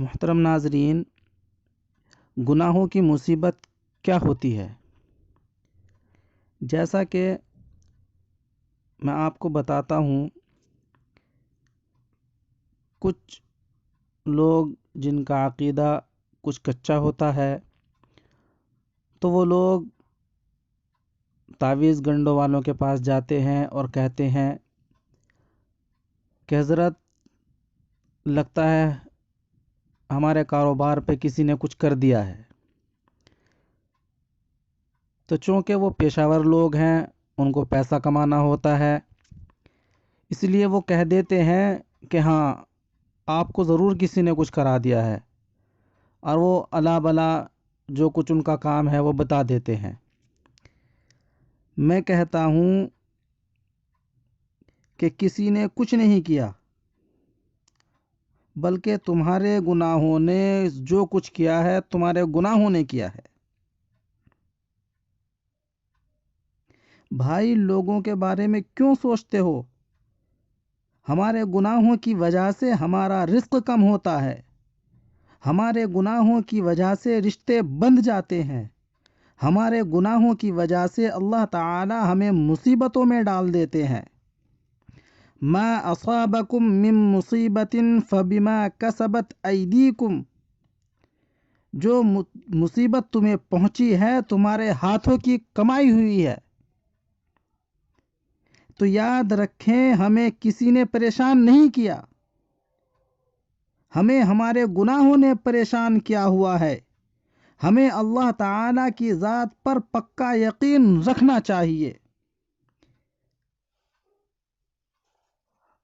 محترم ناظرین، گناہوں کی مصیبت کیا ہوتی ہے؟ جیسا کہ میں آپ کو بتاتا ہوں، کچھ لوگ جن کا عقیدہ کچھ کچا ہوتا ہے تو وہ لوگ تعویذ گنڈوں والوں کے پاس جاتے ہیں اور کہتے ہیں کہ حضرت لگتا ہے ہمارے کاروبار پہ کسی نے کچھ کر دیا ہے۔ تو چونکہ وہ پیشہ ور لوگ ہیں، ان کو پیسہ کمانا ہوتا ہے، اس لیے وہ کہہ دیتے ہیں کہ ہاں آپ کو ضرور کسی نے کچھ کرا دیا ہے، اور وہ الا بلا جو کچھ ان کا کام ہے وہ بتا دیتے ہیں۔ میں کہتا ہوں کہ کسی نے کچھ نہیں کیا، بلکہ تمہارے گناہوں نے جو کچھ کیا ہے تمہارے گناہوں نے کیا ہے۔ بھائی، لوگوں کے بارے میں کیوں سوچتے ہو؟ ہمارے گناہوں کی وجہ سے ہمارا رزق کم ہوتا ہے، ہمارے گناہوں کی وجہ سے رشتے بندھ جاتے ہیں، ہمارے گناہوں کی وجہ سے اللہ تعالی ہمیں مصیبتوں میں ڈال دیتے ہیں۔ ما اصابکم من مصیبت فبما کسبت ایدیکم، جو مصیبت تمہیں پہنچی ہے تمہارے ہاتھوں کی کمائی ہوئی ہے۔ تو یاد رکھیں، ہمیں کسی نے پریشان نہیں کیا، ہمیں ہمارے گناہوں نے پریشان کیا ہوا ہے۔ ہمیں اللہ تعالی کی ذات پر پکا یقین رکھنا چاہیے۔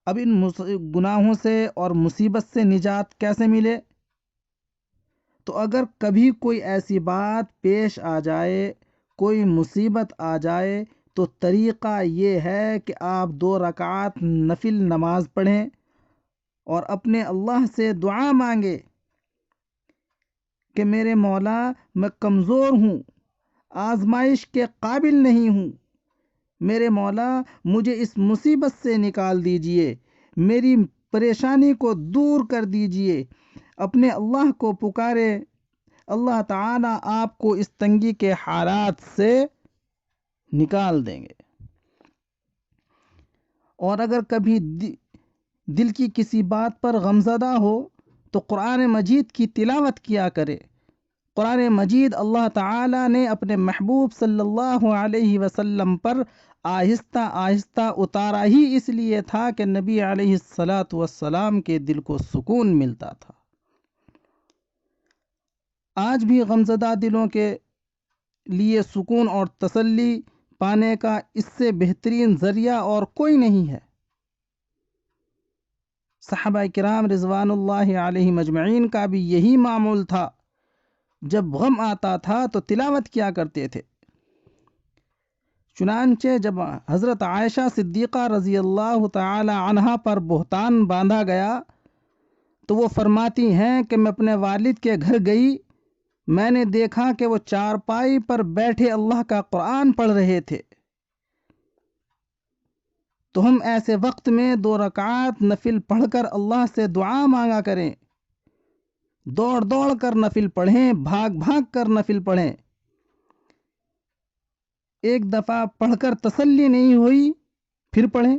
اب ان گناہوں سے اور مصیبت سے نجات کیسے ملے؟ تو اگر کبھی کوئی ایسی بات پیش آ جائے، کوئی مصیبت آ جائے، تو طریقہ یہ ہے کہ آپ 2 رکعات نفل نماز پڑھیں اور اپنے اللہ سے دعا مانگے کہ میرے مولا، میں کمزور ہوں، آزمائش کے قابل نہیں ہوں، میرے مولا مجھے اس مصیبت سے نکال دیجئے، میری پریشانی کو دور کر دیجئے۔ اپنے اللہ کو پکارے، اللہ تعالی آپ کو اس تنگی کے حالات سے نکال دیں گے۔ اور اگر کبھی دل کی کسی بات پر غمزدہ ہو تو قرآن مجید کی تلاوت کیا کرے۔ قرآن مجید اللہ تعالی نے اپنے محبوب صلی اللہ علیہ وسلم پر آہستہ آہستہ اتارا ہی اس لیے تھا کہ نبی علیہ السلام کے دل کو سکون ملتا تھا۔ آج بھی غمزدہ دلوں کے لیے سکون اور تسلی پانے کا اس سے بہترین ذریعہ اور کوئی نہیں ہے۔ صحابہ کرام رضوان اللہ علیہم اجمعین کا بھی یہی معمول تھا، جب غم آتا تھا تو تلاوت کیا کرتے تھے۔ چنانچہ جب حضرت عائشہ صدیقہ رضی اللہ تعالی عنہا پر بہتان باندھا گیا تو وہ فرماتی ہیں کہ میں اپنے والد کے گھر گئی، میں نے دیکھا کہ وہ چارپائی پر بیٹھے اللہ کا قرآن پڑھ رہے تھے۔ تو ہم ایسے وقت میں 2 رکعات نفل پڑھ کر اللہ سے دعا مانگا کریں، دوڑ دوڑ کر نفل پڑھیں، بھاگ بھاگ کر نفل پڑھیں۔ ایک دفعہ پڑھ کر تسلی نہیں ہوئی پھر پڑھیں،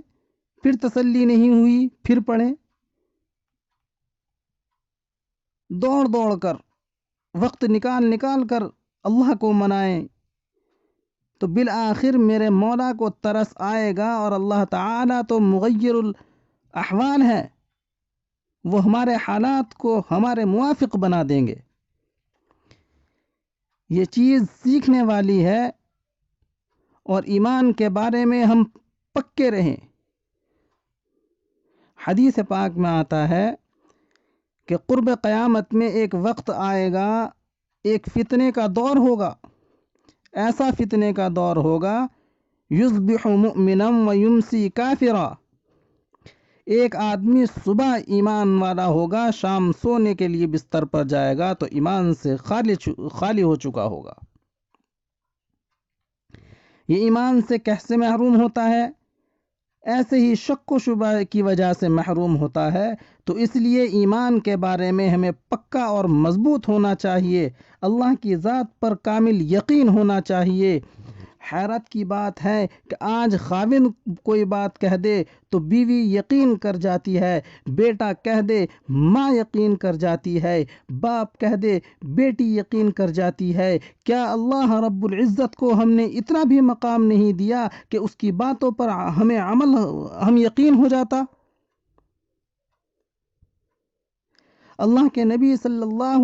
پھر تسلی نہیں ہوئی پھر پڑھیں، دوڑ دوڑ کر وقت نکال کر اللہ کو منائیں، تو بالآخر میرے مولا کو ترس آئے گا، اور اللہ تعالیٰ تو مغیر الاحوال ہے، وہ ہمارے حالات کو ہمارے موافق بنا دیں گے۔ یہ چیز سیکھنے والی ہے، اور ایمان کے بارے میں ہم پکے رہیں۔ حدیث پاک میں آتا ہے کہ قرب قیامت میں ایک وقت آئے گا، ایک فتنے کا دور ہوگا، ایسا فتنے کا دور ہوگا، یصبح مؤمنا ویمسی کافرا، ایک آدمی صبح ایمان والا ہوگا، شام سونے کے لیے بستر پر جائے گا تو ایمان سے خالی ہو چکا ہوگا۔ یہ ایمان سے کیسے محروم ہوتا ہے؟ ایسے ہی شک و شبہ کی وجہ سے محروم ہوتا ہے۔ تو اس لیے ایمان کے بارے میں ہمیں پکا اور مضبوط ہونا چاہیے، اللہ کی ذات پر کامل یقین ہونا چاہیے۔ حیرت کی بات ہے کہ آج خاوند کوئی بات کہہ دے تو بیوی یقین کر جاتی ہے، بیٹا کہہ دے ماں یقین کر جاتی ہے، باپ کہہ دے بیٹی یقین کر جاتی ہے۔ کیا اللہ رب العزت کو ہم نے اتنا بھی مقام نہیں دیا کہ اس کی باتوں پر ہم یقین ہو جاتا؟ اللہ کے نبی صلی اللہ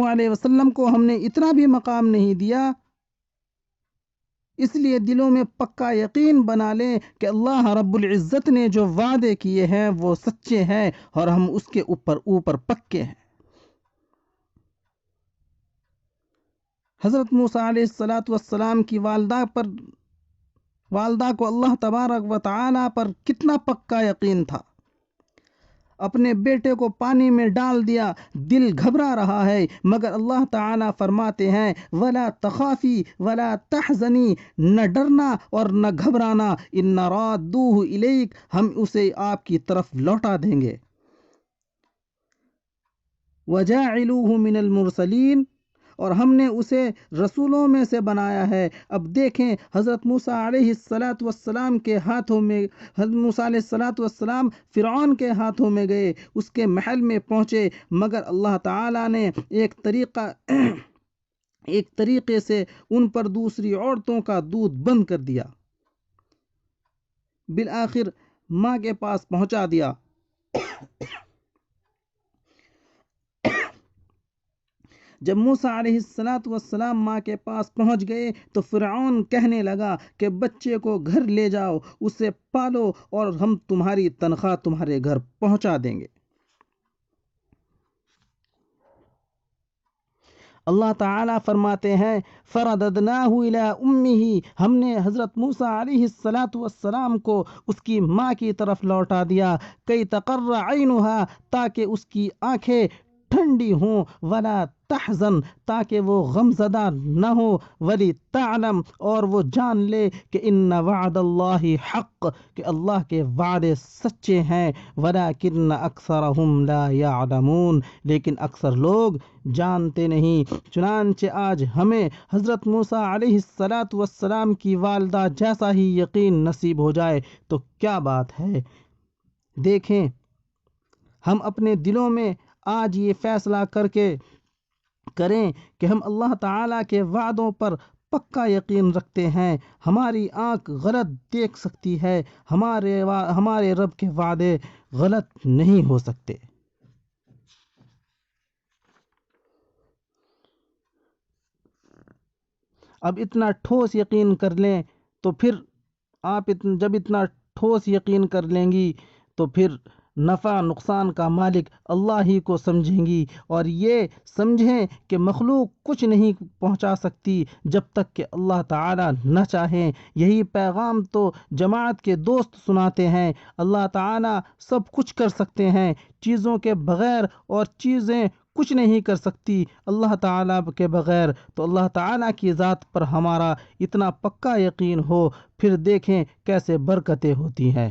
علیہ وسلم کو ہم نے اتنا بھی مقام نہیں دیا، اس لیے دلوں میں پکا یقین بنا لیں کہ اللہ رب العزت نے جو وعدے کیے ہیں وہ سچے ہیں اور ہم اس کے اوپر پکے ہیں۔ حضرت موسیٰ علیہ السلام کی والدہ کو اللہ تبارک و تعالی پر کتنا پکا یقین تھا۔ اپنے بیٹے کو پانی میں ڈال دیا، دل گھبرا رہا ہے، مگر اللہ تعالیٰ فرماتے ہیں وَلَا تَخَافِي وَلَا تَحْزَنِي، نہ ڈرنا اور نہ گھبرانا، إِنَّ رَادُّوهُ إِلَيْكَ، ہم اسے آپ کی طرف لوٹا دیں گے۔ وَجَاعِلُوهُ مِنَ الْمُرْسَلِينَ، اور ہم نے اسے رسولوں میں سے بنایا ہے۔ اب دیکھیں حضرت موسیٰ علیہ السلام کے ہاتھوں میں، حضرت موسیٰ علیہ السلام فرعون کے ہاتھوں میں گئے، اس کے محل میں پہنچے، مگر اللہ تعالیٰ نے ایک طریقے سے ان پر دوسری عورتوں کا دودھ بند کر دیا، بالآخر ماں کے پاس پہنچا دیا۔ جب موسیٰ علیہ السلام ماں کے پاس پہنچ گئے تو فرعون کہنے لگا کہ بچے کو گھر لے جاؤ، اسے پالو اور ہم تمہاری تنخواہ تمہارے گھر پہنچا دیں گے۔ اللہ تعالیٰ فرماتے ہیں فَرَدَدْنَاهُ إِلَىٰ أُمِّهِ، ہم نے حضرت موسیٰ علیہ السلام کو اس کی ماں کی طرف لوٹا دیا، کئی تقر عینها، تاکہ اس کی آنکھیں ٹھنڈی ہوں، ولا تحزن، تاکہ وہ غم زدہ نہ ہو، ولی تعلم، اور وہ جان لے کہ ان وعد اللہ حق، کہ اللہ کے وعدے سچے ہیں، ولکن اکثرہم لا یعلمون، لیکن اکثر لوگ جانتے نہیں۔ چنانچہ آج ہمیں حضرت موسیٰ علیہ السلام کی والدہ جیسا ہی یقین نصیب ہو جائے تو کیا بات ہے۔ دیکھیں ہم اپنے دلوں میں آج یہ فیصلہ کریں کہ ہم اللہ تعالیٰ کے وعدوں پر پکا یقین رکھتے ہیں۔ ہماری آنکھ غلط دیکھ سکتی ہے، ہمارے رب کے وعدے غلط نہیں ہو سکتے۔ اب اتنا ٹھوس یقین کر لیں تو پھر جب اتنا ٹھوس یقین کر لیں گی تو پھر نفع نقصان کا مالک اللہ ہی کو سمجھیں گی، اور یہ سمجھیں کہ مخلوق کچھ نہیں پہنچا سکتی جب تک کہ اللہ تعالیٰ نہ چاہیں۔ یہی پیغام تو جماعت کے دوست سناتے ہیں۔ اللہ تعالیٰ سب کچھ کر سکتے ہیں، چیزوں کے بغیر، اور چیزیں کچھ نہیں کر سکتی اللہ تعالیٰ کے بغیر۔ تو اللہ تعالیٰ کی ذات پر ہمارا اتنا پکا یقین ہو، پھر دیکھیں کیسے برکتیں ہوتی ہیں۔